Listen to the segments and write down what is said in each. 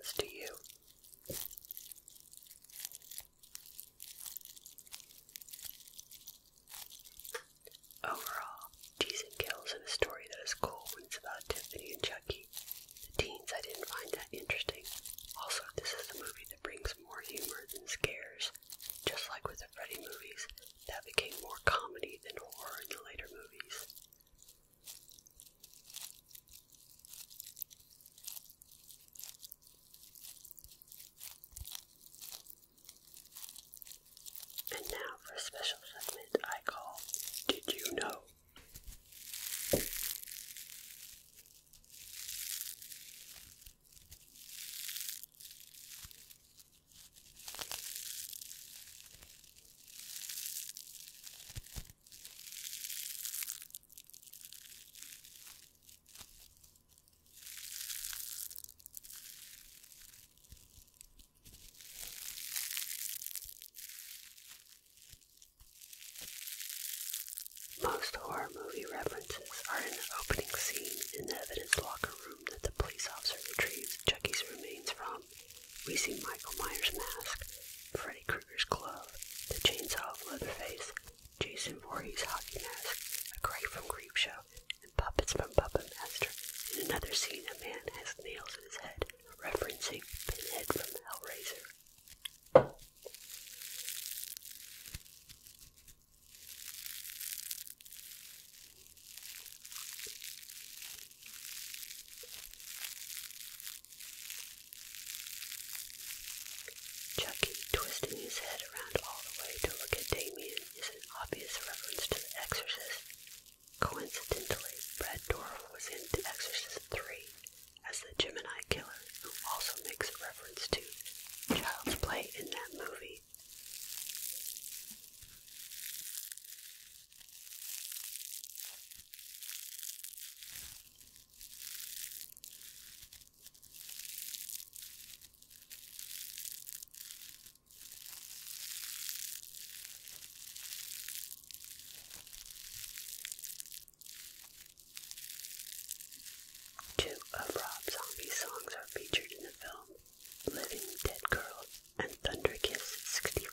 sense to you? Overall, decent kills and a story that is cool when it's about Tiffany and Chucky. The teens I didn't find that interesting. Also, this is a movie that brings more humor than scares. Just like with the Freddy movies, that became more comedy than horror in the later movies. And now for a special segment I call Did You Know? Most horror movie references are in the opening scene in the evidence locker room that the police officer retrieves Chucky's remains from. We see Michael Myers' mask, Freddy Krueger's glove, the chainsaw of Leatherface, Jason Voorhees' hockey mask, a Greg from Creepshow, and puppets from Puppet Master. In another scene, a man has nails in his head, referencing Pinhead from Hellraiser. Chucky twisting his head around all the way to look at Damien is an obvious reference to The Exorcist. Coincidentally, Brad Dourif was in The Exorcist 3 as the Gemini Killer, who also makes a reference to Child's Play in that movie. Two of Rob Zombie's songs are featured in the film, Living Dead Girl and Thunder Kiss 65.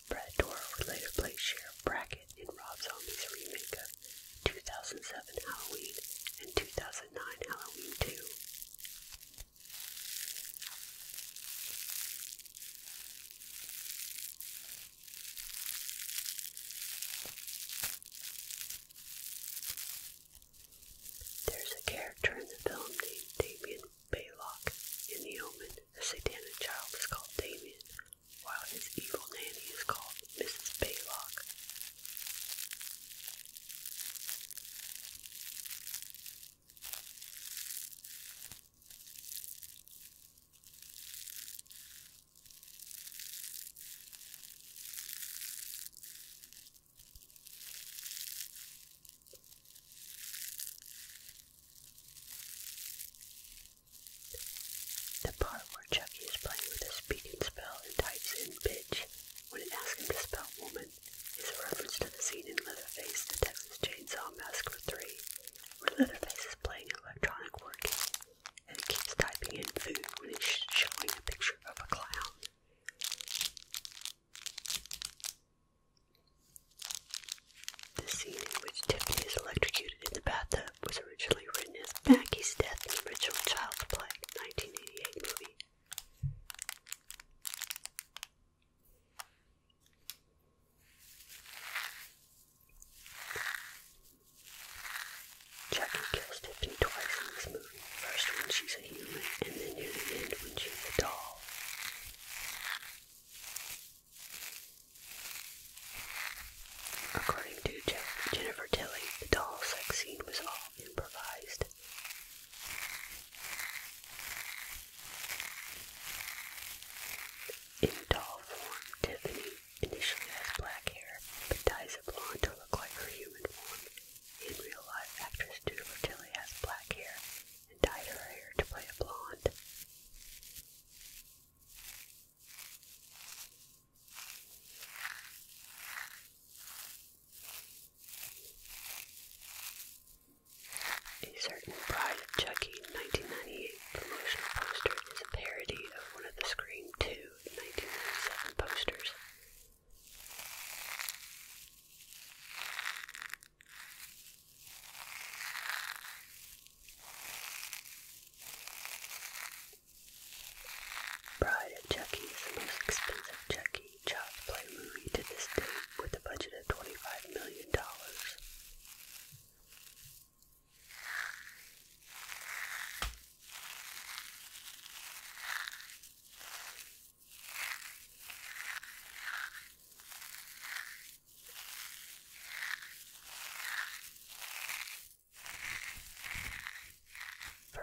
Brad Dourif would later play Sheriff Brackett in Rob Zombie's remake of 2007 Halloween and 2009 Halloween 2. There's a character in the film named Damien Baylock. In The Omen, the satanic child is called Damien, while his evil nanny is called Mrs. Baylock. The part where Chucky is playing with a speaking spell and types in bitch when it asks him to spell woman is a reference to the scene in Leatherface, the Texas Chainsaw Massacre 3, where Leatherface is playing an electronic word game and it keeps typing in food when it's showing a picture of a clown. The scene in which Tiffany is electrocuted in the bathtub was originally written as Maggie's death in the original Child's Play 1988 movie. Chucky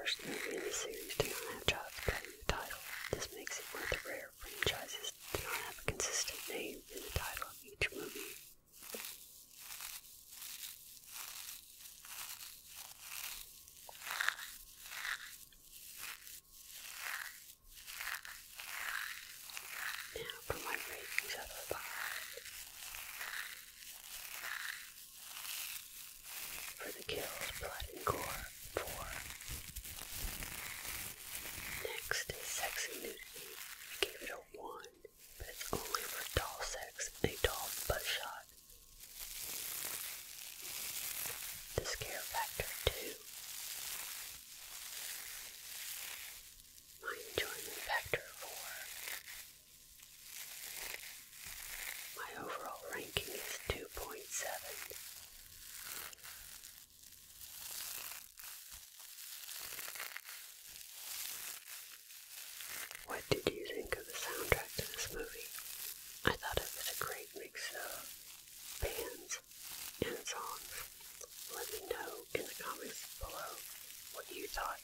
first movie in the series do not have Child's Play in the title. This makes it one of the rare franchises do not have a consistent name in the title of each movie. Now for my ratings out of 5. For the kills, blood, and gore, 4. Next is sex and nudity. I gave it a 1, but it's only for doll sex and a doll butt shot. The scare factor, 2. My enjoyment factor, 4. My overall ranking is 2.7. What did you think of the soundtrack to this movie? I thought it was a great mix of bands and songs. Let me know in the comments below what you thought.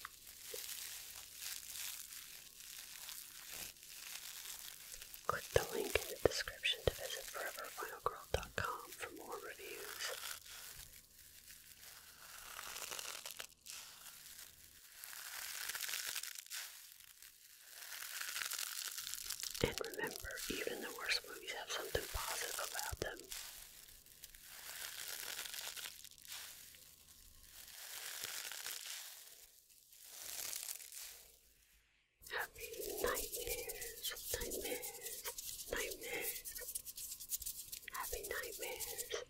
Click the link in the description to visit foreverfinalgirl.com for more reviews. And remember, even the worst movies have something positive about them. Happy nightmares, nightmares, nightmares. Happy nightmares.